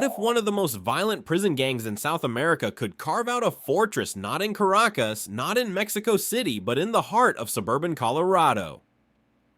if one of the most violent prison gangs in South America could carve out a fortress not in Caracas, not in Mexico City, but in the heart of suburban Colorado?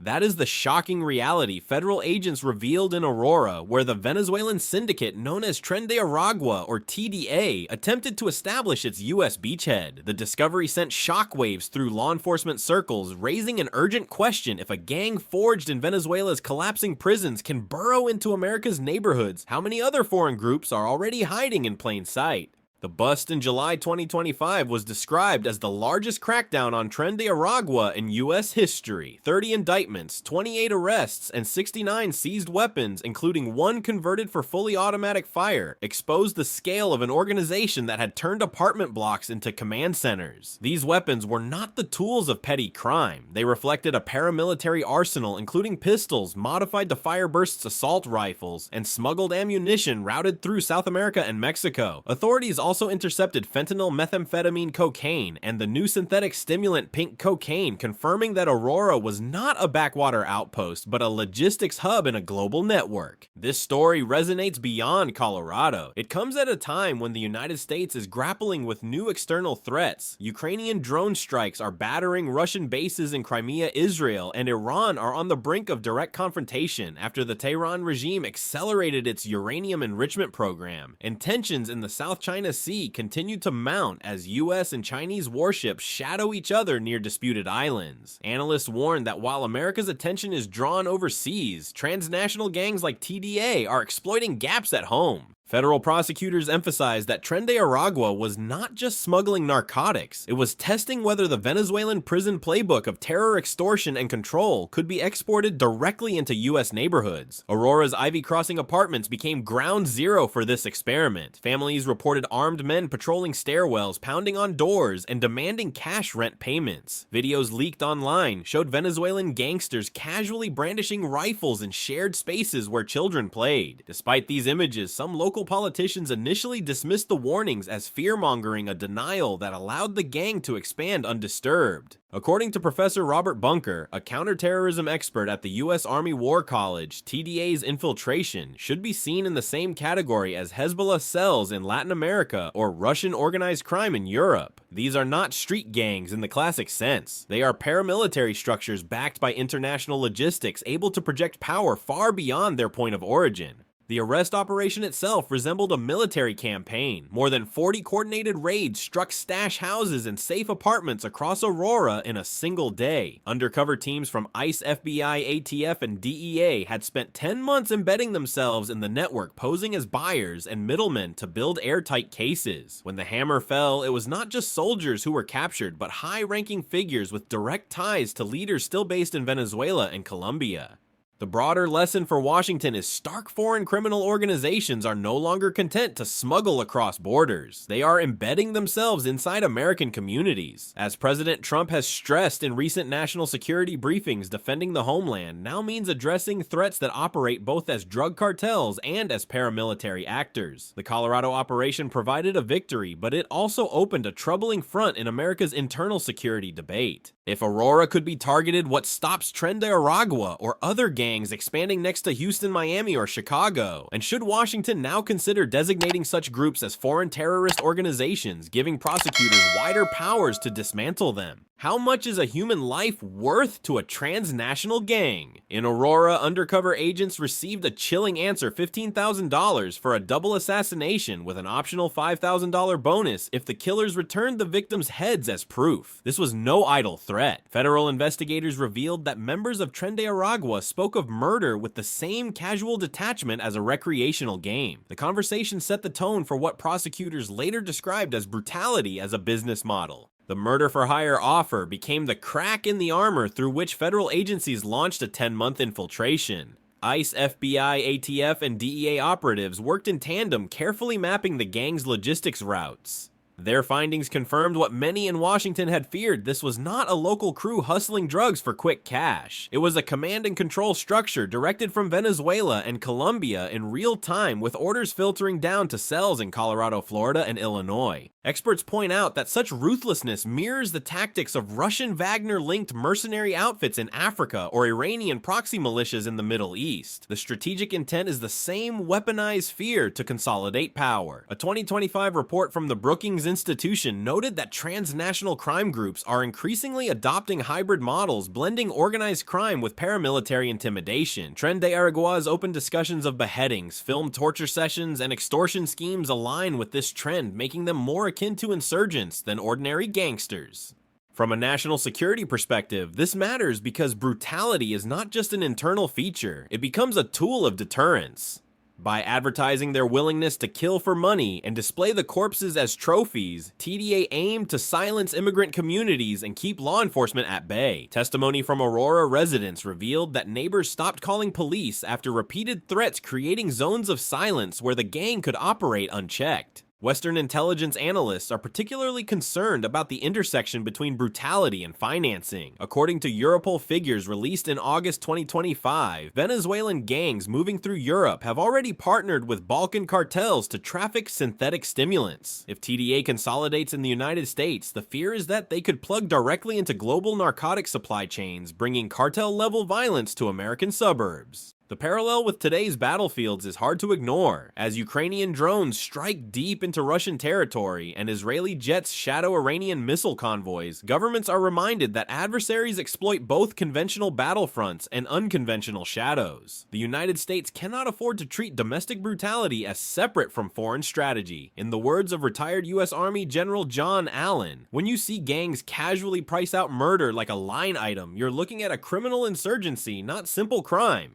That is the shocking reality federal agents revealed in Aurora, where the Venezuelan syndicate known as Tren de Aragua, or TDA, attempted to establish its U.S. beachhead. The discovery sent shockwaves through law enforcement circles, raising an urgent question: if a gang forged in Venezuela's collapsing prisons can burrow into America's neighborhoods, how many other foreign groups are already hiding in plain sight? The bust in July 2025 was described as the largest crackdown on Tren de Aragua in U.S. history. 30 indictments, 28 arrests, and 69 seized weapons, including one converted for fully automatic fire, exposed the scale of an organization that had turned apartment blocks into command centers. These weapons were not the tools of petty crime. They reflected a paramilitary arsenal, including pistols, modified to fire-burst assault rifles, and smuggled ammunition routed through South America and Mexico. Authorities also intercepted fentanyl, methamphetamine, cocaine, and the new synthetic stimulant pink cocaine, confirming that Aurora was not a backwater outpost, but a logistics hub in a global network. This story resonates beyond Colorado. It comes at a time when the United States is grappling with new external threats. Ukrainian drone strikes are battering Russian bases in Crimea, Israel, and Iran are on the brink of direct confrontation after the Tehran regime accelerated its uranium enrichment program, and tensions in the South China Sea continued to mount as US and Chinese warships shadow each other near disputed islands. Analysts warn that while America's attention is drawn overseas, transnational gangs like TDA are exploiting gaps at home. Federal prosecutors emphasized that Tren de Aragua was not just smuggling narcotics, it was testing whether the Venezuelan prison playbook of terror, extortion, and control could be exported directly into US neighborhoods. Aurora's Ivy Crossing apartments became ground zero for this experiment. Families reported armed men patrolling stairwells, pounding on doors, and demanding cash rent payments. Videos leaked online showed Venezuelan gangsters casually brandishing rifles in shared spaces where children played. Despite these images, some local politicians initially dismissed the warnings as fear-mongering, a denial that allowed the gang to expand undisturbed. According to Professor Robert Bunker, a counterterrorism expert at the U.S. Army War College, TDA's infiltration should be seen in the same category as Hezbollah cells in Latin America or Russian organized crime in Europe. These are not street gangs in the classic sense. They are paramilitary structures backed by international logistics able to project power far beyond their point of origin. The arrest operation itself resembled a military campaign. More than 40 coordinated raids struck stash houses and safe apartments across Aurora in a single day. Undercover teams from ICE, FBI, ATF, and DEA had spent 10 months embedding themselves in the network, posing as buyers and middlemen to build airtight cases. When the hammer fell, it was not just soldiers who were captured, but high-ranking figures with direct ties to leaders still based in Venezuela and Colombia. The broader lesson for Washington is stark foreign criminal organizations are no longer content to smuggle across borders. They are embedding themselves inside American communities. As President Trump has stressed in recent national security briefings, defending the homeland now means addressing threats that operate both as drug cartels and as paramilitary actors. The Colorado operation provided a victory, but it also opened a troubling front in America's internal security debate. If Aurora could be targeted, what stops Tren de Aragua or other gangs expanding next to Houston, Miami, or Chicago? And should Washington now consider designating such groups as foreign terrorist organizations, giving prosecutors wider powers to dismantle them? How much is a human life worth to a transnational gang? In Aurora, undercover agents received a chilling answer: $15,000 for a double assassination with an optional $5,000 bonus if the killers returned the victims' heads as proof. This was no idle threat. Federal investigators revealed that members of Tren de Aragua spoke of murder with the same casual detachment as a recreational game. The conversation set the tone for what prosecutors later described as brutality as a business model. The murder-for-hire offer became the crack in the armor through which federal agencies launched a 10-month infiltration. ICE, FBI, ATF, and DEA operatives worked in tandem, carefully mapping the gang's logistics routes. Their findings confirmed what many in Washington had feared: this was not a local crew hustling drugs for quick cash. It was a command and control structure directed from Venezuela and Colombia in real time, with orders filtering down to cells in Colorado, Florida, and Illinois. Experts point out that such ruthlessness mirrors the tactics of Russian Wagner-linked mercenary outfits in Africa or Iranian proxy militias in the Middle East. The strategic intent is the same weaponized fear to consolidate power. A 2025 report from the Brookings Institution noted that transnational crime groups are increasingly adopting hybrid models blending organized crime with paramilitary intimidation. Tren de Aragua's open discussions of beheadings, filmed torture sessions, and extortion schemes align with this trend, making them more akin to insurgents than ordinary gangsters. From a national security perspective, this matters because brutality is not just an internal feature, it becomes a tool of deterrence. By advertising their willingness to kill for money and display the corpses as trophies, TDA aimed to silence immigrant communities and keep law enforcement at bay. Testimony from Aurora residents revealed that neighbors stopped calling police after repeated threats creating zones of silence where the gang could operate unchecked. Western intelligence analysts are particularly concerned about the intersection between brutality and financing. According to Europol figures released in August 2025, Venezuelan gangs moving through Europe have already partnered with Balkan cartels to traffic synthetic stimulants. If TDA consolidates in the United States, the fear is that they could plug directly into global narcotic supply chains, bringing cartel-level violence to American suburbs. The parallel with today's battlefields is hard to ignore, as Ukrainian drones strike deep into Russian territory and Israeli jets shadow Iranian missile convoys. Governments are reminded that adversaries exploit both conventional battlefronts and unconventional shadows. The United States cannot afford to treat domestic brutality as separate from foreign strategy. In the words of retired U.S. Army General John Allen, when you see gangs casually price out murder like a line item, you're looking at a criminal insurgency, not simple crime.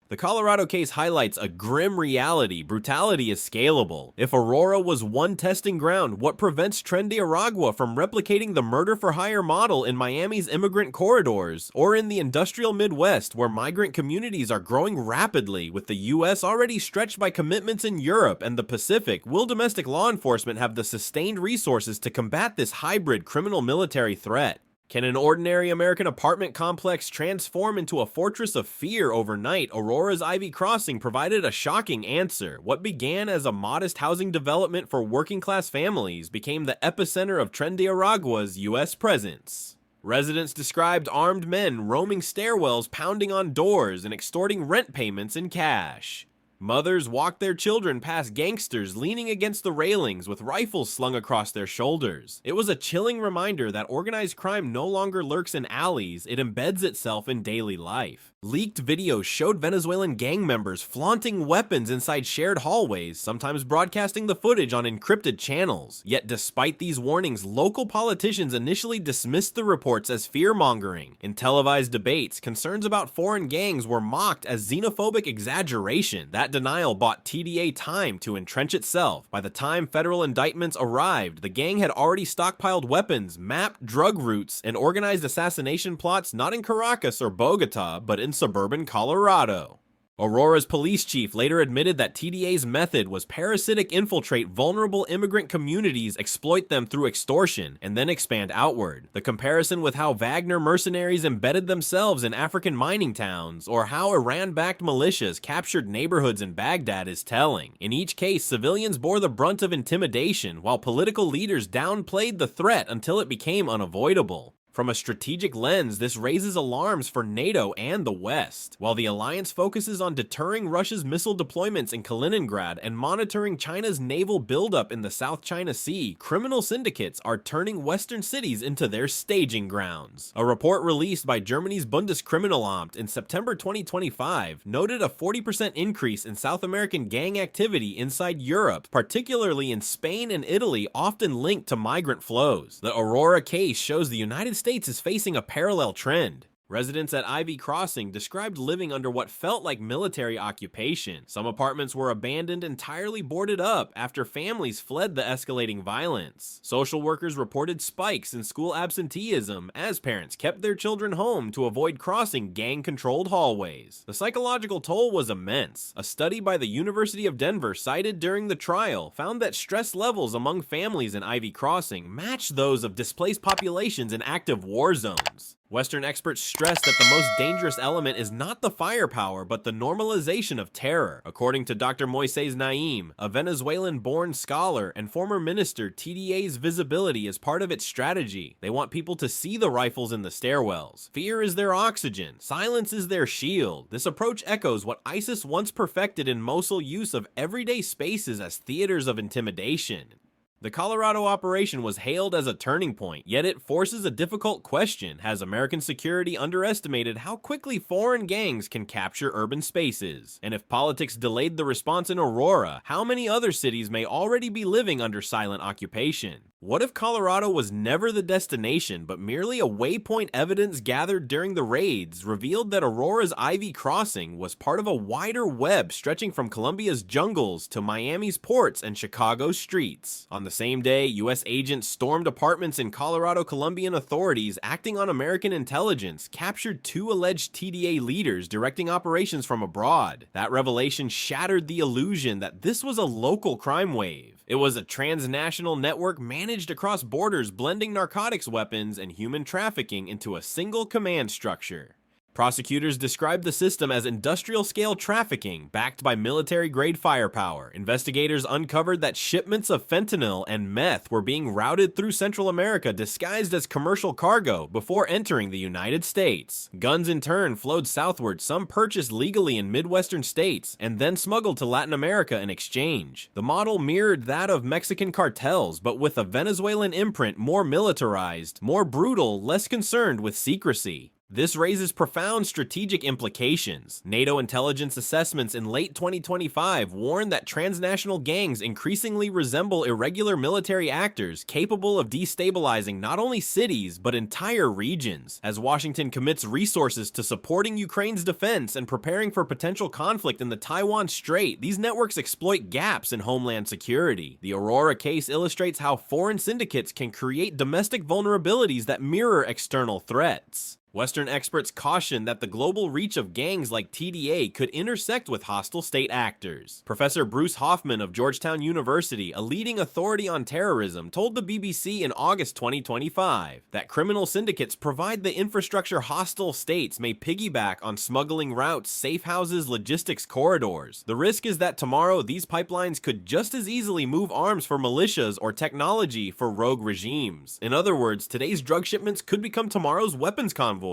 The Colorado case highlights a grim reality: brutality is scalable. If Aurora was one testing ground, what prevents Tren de Aragua from replicating the murder-for-hire model in Miami's immigrant corridors, or in the industrial Midwest where migrant communities are growing rapidly? With the U.S. already stretched by commitments in Europe and the Pacific, will domestic law enforcement have the sustained resources to combat this hybrid criminal-military threat? Can an ordinary American apartment complex transform into a fortress of fear overnight? Aurora's Ivy Crossing provided a shocking answer. What began as a modest housing development for working-class families became the epicenter of Tren de Aragua's U.S. presence. Residents described armed men roaming stairwells, pounding on doors, and extorting rent payments in cash. Mothers walked their children past gangsters leaning against the railings with rifles slung across their shoulders. It was a chilling reminder that organized crime no longer lurks in alleys, it embeds itself in daily life. Leaked videos showed Venezuelan gang members flaunting weapons inside shared hallways, sometimes broadcasting the footage on encrypted channels. Yet despite these warnings, local politicians initially dismissed the reports as fear-mongering. In televised debates, concerns about foreign gangs were mocked as xenophobic exaggeration. That denial bought TDA time to entrench itself. By the time federal indictments arrived, the gang had already stockpiled weapons, mapped drug routes, and organized assassination plots not in Caracas or Bogota, but in suburban Colorado. Aurora's police chief later admitted that TDA's method was parasitic: infiltrate vulnerable immigrant communities, exploit them through extortion, and then expand outward. The comparison with how Wagner mercenaries embedded themselves in African mining towns, or how Iran-backed militias captured neighborhoods in Baghdad, is telling. In each case, civilians bore the brunt of intimidation, while political leaders downplayed the threat until it became unavoidable. From a strategic lens, this raises alarms for NATO and the West. While the alliance focuses on deterring Russia's missile deployments in Kaliningrad and monitoring China's naval buildup in the South China Sea, criminal syndicates are turning Western cities into their staging grounds. A report released by Germany's Bundeskriminalamt in September 2025 noted a 40% increase in South American gang activity inside Europe, particularly in Spain and Italy, often linked to migrant flows. The Aurora case shows the United States is facing a parallel trend. Residents at Ivy Crossing described living under what felt like military occupation. Some apartments were abandoned, entirely boarded up, after families fled the escalating violence. Social workers reported spikes in school absenteeism as parents kept their children home to avoid crossing gang-controlled hallways. The psychological toll was immense. A study by the University of Denver cited during the trial found that stress levels among families in Ivy Crossing matched those of displaced populations in active war zones. Western experts stress that the most dangerous element is not the firepower, but the normalization of terror. According to Dr. Moises Naim, a Venezuelan-born scholar and former minister, TDA's visibility is part of its strategy. They want people to see the rifles in the stairwells. Fear is their oxygen. Silence is their shield. This approach echoes what ISIS once perfected in Mosul: use of everyday spaces as theaters of intimidation. The Colorado operation was hailed as a turning point, yet it forces a difficult question. Has American security underestimated how quickly foreign gangs can capture urban spaces? And if politics delayed the response in Aurora, how many other cities may already be living under silent occupation? What if Colorado was never the destination, but merely a waypoint? Evidence gathered during the raids revealed that Aurora's Ivy Crossing was part of a wider web stretching from Colombia's jungles to Miami's ports and Chicago's streets. On the same day, U.S. agents stormed apartments in Colorado. Colombian authorities, acting on American intelligence, captured 2 alleged TDA leaders directing operations from abroad. That revelation shattered the illusion that this was a local crime wave. It was a transnational network managed across borders, blending narcotics, weapons, and human trafficking into a single command structure. Prosecutors described the system as industrial-scale trafficking, backed by military-grade firepower. Investigators uncovered that shipments of fentanyl and meth were being routed through Central America disguised as commercial cargo before entering the United States. Guns in turn flowed southward, some purchased legally in Midwestern states, and then smuggled to Latin America in exchange. The model mirrored that of Mexican cartels, but with a Venezuelan imprint, more militarized, more brutal, less concerned with secrecy. This raises profound strategic implications. NATO intelligence assessments in late 2025 warned that transnational gangs increasingly resemble irregular military actors capable of destabilizing not only cities, but entire regions. As Washington commits resources to supporting Ukraine's defense and preparing for potential conflict in the Taiwan Strait, these networks exploit gaps in homeland security. The Aurora case illustrates how foreign syndicates can create domestic vulnerabilities that mirror external threats. Western experts caution that the global reach of gangs like TDA could intersect with hostile state actors. Professor Bruce Hoffman of Georgetown University, a leading authority on terrorism, told the BBC in August 2025 that criminal syndicates provide the infrastructure hostile states may piggyback on smuggling routes, safe houses, logistics corridors. The risk is that tomorrow these pipelines could just as easily move arms for militias or technology for rogue regimes. In other words, today's drug shipments could become tomorrow's weapons convoys.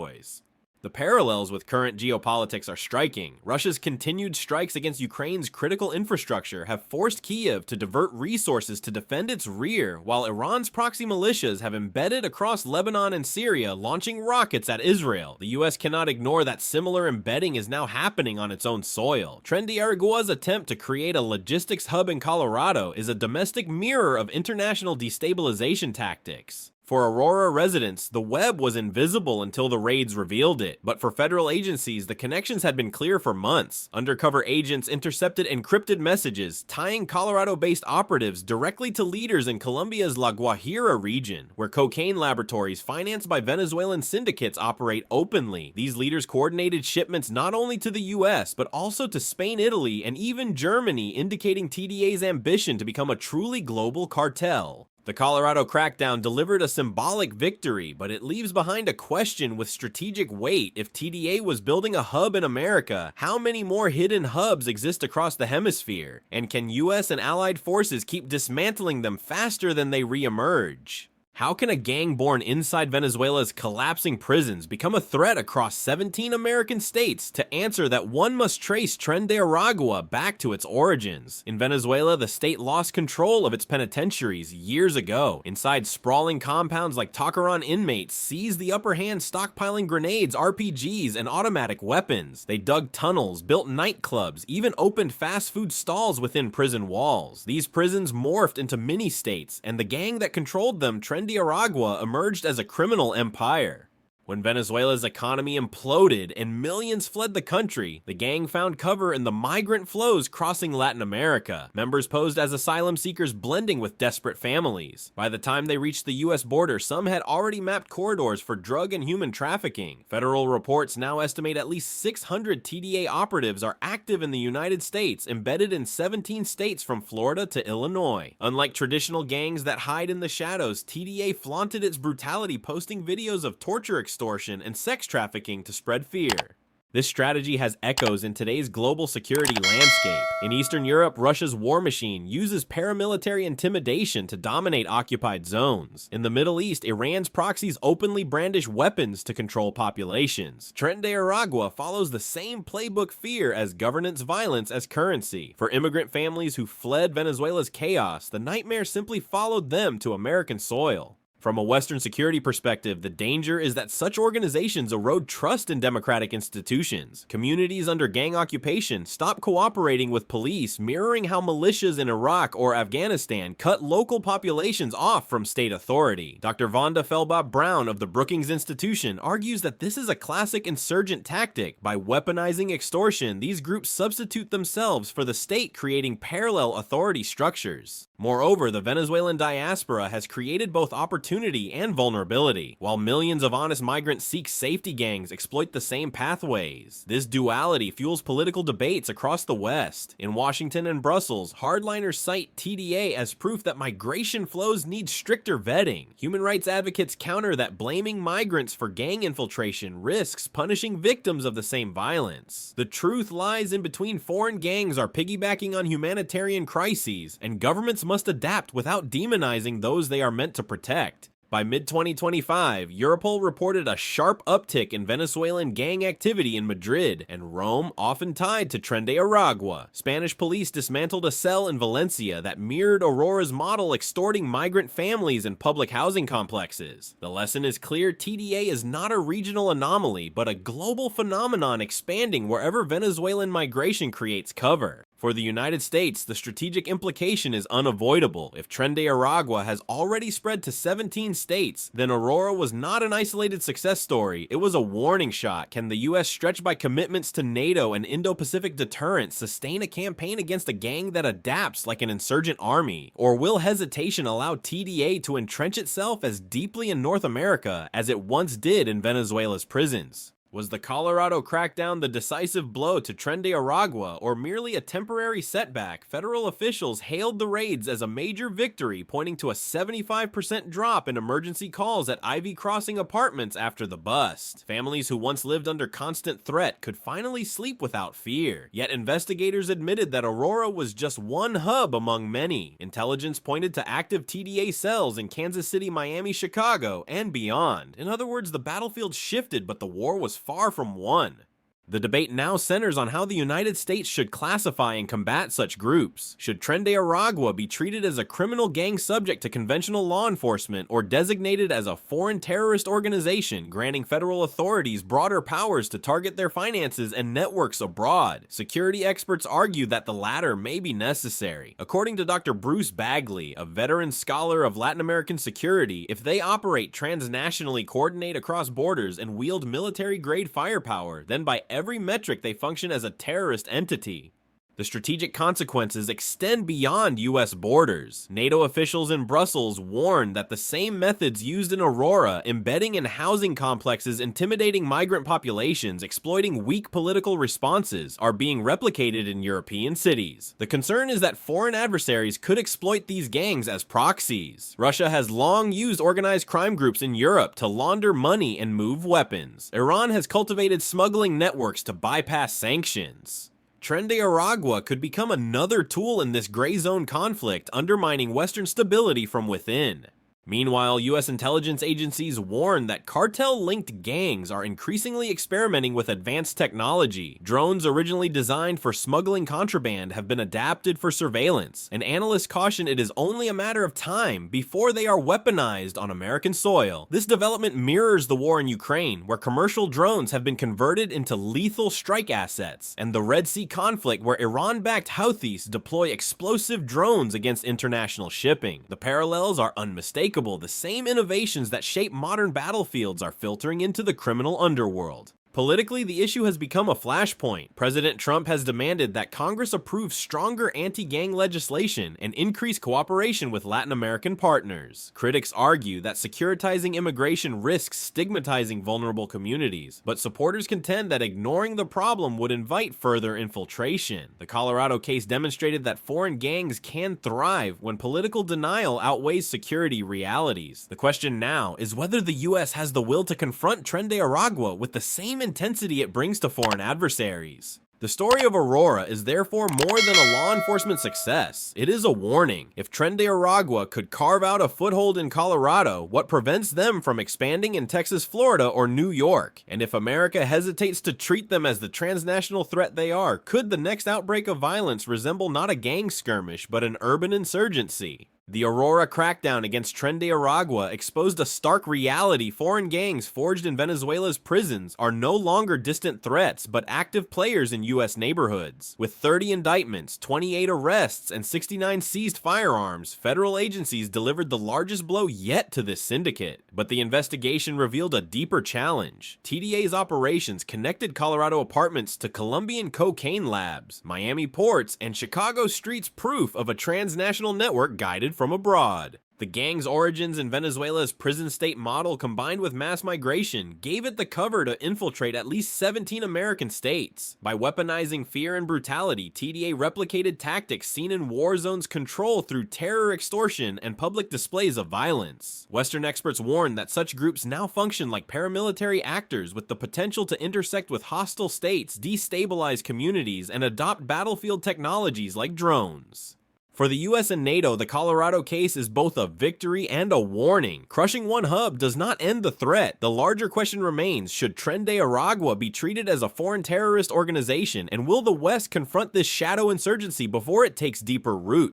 The parallels with current geopolitics are striking. Russia's continued strikes against Ukraine's critical infrastructure have forced Kyiv to divert resources to defend its rear, while Iran's proxy militias have embedded across Lebanon and Syria, launching rockets at Israel. The US cannot ignore that similar embedding is now happening on its own soil. Tren de Aragua's attempt to create a logistics hub in Colorado is a domestic mirror of international destabilization tactics. For Aurora residents, the web was invisible until the raids revealed it, but for federal agencies, the connections had been clear for months. Undercover agents intercepted encrypted messages, tying Colorado-based operatives directly to leaders in Colombia's La Guajira region, where cocaine laboratories financed by Venezuelan syndicates operate openly. These leaders coordinated shipments not only to the US, but also to Spain, Italy, and even Germany, indicating TDA's ambition to become a truly global cartel. The Colorado crackdown delivered a symbolic victory, but it leaves behind a question with strategic weight. If TDA was building a hub in America, how many more hidden hubs exist across the hemisphere? And can US and allied forces keep dismantling them faster than they re-emerge? How can a gang born inside Venezuela's collapsing prisons become a threat across 17 American states? To answer that, one must trace Tren de Aragua back to its origins. In Venezuela, the state lost control of its penitentiaries years ago. Inside sprawling compounds like Tacaran, inmates seized the upper hand, stockpiling grenades, RPGs, and automatic weapons. They dug tunnels, built nightclubs, even opened fast food stalls within prison walls. These prisons morphed into mini-states, and the gang that controlled them, Tren de Aragua, emerged as a criminal empire. When Venezuela's economy imploded and millions fled the country, the gang found cover in the migrant flows crossing Latin America. Members posed as asylum seekers blending with desperate families. By the time they reached the US border, some had already mapped corridors for drug and human trafficking. Federal reports now estimate at least 600 TDA operatives are active in the United States, embedded in 17 states from Florida to Illinois. Unlike traditional gangs that hide in the shadows, TDA flaunted its brutality, posting videos of torture extortion, and sex trafficking to spread fear. This strategy has echoes in today's global security landscape. In Eastern Europe, Russia's war machine uses paramilitary intimidation to dominate occupied zones. In the Middle East, Iran's proxies openly brandish weapons to control populations. Tren de Aragua follows the same playbook, fear as governance, violence as currency. For immigrant families who fled Venezuela's chaos, the nightmare simply followed them to American soil. From a Western security perspective, the danger is that such organizations erode trust in democratic institutions. Communities under gang occupation stop cooperating with police, mirroring how militias in Iraq or Afghanistan cut local populations off from state authority. Dr. Vonda Felbab-Brown of the Brookings Institution argues that this is a classic insurgent tactic. By weaponizing extortion, these groups substitute themselves for the state, creating parallel authority structures. Moreover, the Venezuelan diaspora has created both opportunity and vulnerability. While millions of honest migrants seek safety, gangs exploit the same pathways. This duality fuels political debates across the West. In Washington and Brussels, hardliners cite TDA as proof that migration flows need stricter vetting. Human rights advocates counter that blaming migrants for gang infiltration risks punishing victims of the same violence. The truth lies in between. Foreign gangs are piggybacking on humanitarian crises, and governments must adapt without demonizing those they are meant to protect. By mid-2025, Europol reported a sharp uptick in Venezuelan gang activity in Madrid and Rome, often tied to Tren de Aragua. Spanish police dismantled a cell in Valencia that mirrored Aurora's model, extorting migrant families in public housing complexes. The lesson is clear: TDA is not a regional anomaly, but a global phenomenon expanding wherever Venezuelan migration creates cover. For the United States, the strategic implication is unavoidable. If Tren de Aragua has already spread to 17 states, then Aurora was not an isolated success story. It was a warning shot. Can the US, stretched by commitments to NATO and Indo-Pacific deterrence, sustain a campaign against a gang that adapts like an insurgent army? Or will hesitation allow TDA to entrench itself as deeply in North America as it once did in Venezuela's prisons? Was the Colorado crackdown the decisive blow to Tren de Aragua, or merely a temporary setback? Federal officials hailed the raids as a major victory, pointing to a 75% drop in emergency calls at Ivy Crossing apartments after the bust. Families who once lived under constant threat could finally sleep without fear. Yet investigators admitted that Aurora was just one hub among many. Intelligence pointed to active TDA cells in Kansas City, Miami, Chicago, and beyond. In other words, the battlefield shifted, but the war was far from won. The debate now centers on how the United States should classify and combat such groups. Should Tren de Aragua be treated as a criminal gang subject to conventional law enforcement, or designated as a foreign terrorist organization, granting federal authorities broader powers to target their finances and networks abroad? Security experts argue that the latter may be necessary. According to Dr. Bruce Bagley, a veteran scholar of Latin American security, if they operate transnationally, coordinate across borders, and wield military-grade firepower, then by every metric they function as a terrorist entity. The strategic consequences extend beyond US borders. NATO officials in Brussels warned that the same methods used in Aurora, embedding in housing complexes, intimidating migrant populations, exploiting weak political responses, are being replicated in European cities. The concern is that foreign adversaries could exploit these gangs as proxies. Russia has long used organized crime groups in Europe to launder money and move weapons. Iran has cultivated smuggling networks to bypass sanctions. Tren de Aragua could become another tool in this gray zone conflict, undermining Western stability from within. Meanwhile, US intelligence agencies warn that cartel-linked gangs are increasingly experimenting with advanced technology. Drones originally designed for smuggling contraband have been adapted for surveillance, and analysts caution it is only a matter of time before they are weaponized on American soil. This development mirrors the war in Ukraine, where commercial drones have been converted into lethal strike assets, and the Red Sea conflict, where Iran-backed Houthis deploy explosive drones against international shipping. The parallels are unmistakable. The same innovations that shape modern battlefields are filtering into the criminal underworld. Politically, the issue has become a flashpoint. President Trump has demanded that Congress approve stronger anti-gang legislation and increase cooperation with Latin American partners. Critics argue that securitizing immigration risks stigmatizing vulnerable communities, but supporters contend that ignoring the problem would invite further infiltration. The Colorado case demonstrated that foreign gangs can thrive when political denial outweighs security realities. The question now is whether the US has the will to confront Tren de Aragua with the same intensity it brings to foreign adversaries. The story of Aurora is therefore more than a law enforcement success. It is a warning. If Tren de Aragua could carve out a foothold in Colorado, what prevents them from expanding in Texas, Florida, or New York? And if America hesitates to treat them as the transnational threat they are, could the next outbreak of violence resemble not a gang skirmish, but an urban insurgency? The Aurora crackdown against Tren de Aragua exposed a stark reality. Foreign gangs forged in Venezuela's prisons are no longer distant threats, but active players in U.S. neighborhoods. With 30 indictments, 28 arrests, and 69 seized firearms, federal agencies delivered the largest blow yet to this syndicate. But the investigation revealed a deeper challenge. TDA's operations connected Colorado apartments to Colombian cocaine labs, Miami ports, and Chicago streets, proof of a transnational network guided from abroad. The gang's origins in Venezuela's prison state model combined with mass migration gave it the cover to infiltrate at least 17 American states. By weaponizing fear and brutality, TDA replicated tactics seen in Warzones control through terror extortion and public displays of violence. Western experts warn that such groups now function like paramilitary actors with the potential to intersect with hostile states, destabilize communities, and adopt battlefield technologies like drones. For the US and NATO, the Colorado case is both a victory and a warning. Crushing one hub does not end the threat. The larger question remains, should Tren de Aragua be treated as a foreign terrorist organization, and will the West confront this shadow insurgency before it takes deeper root?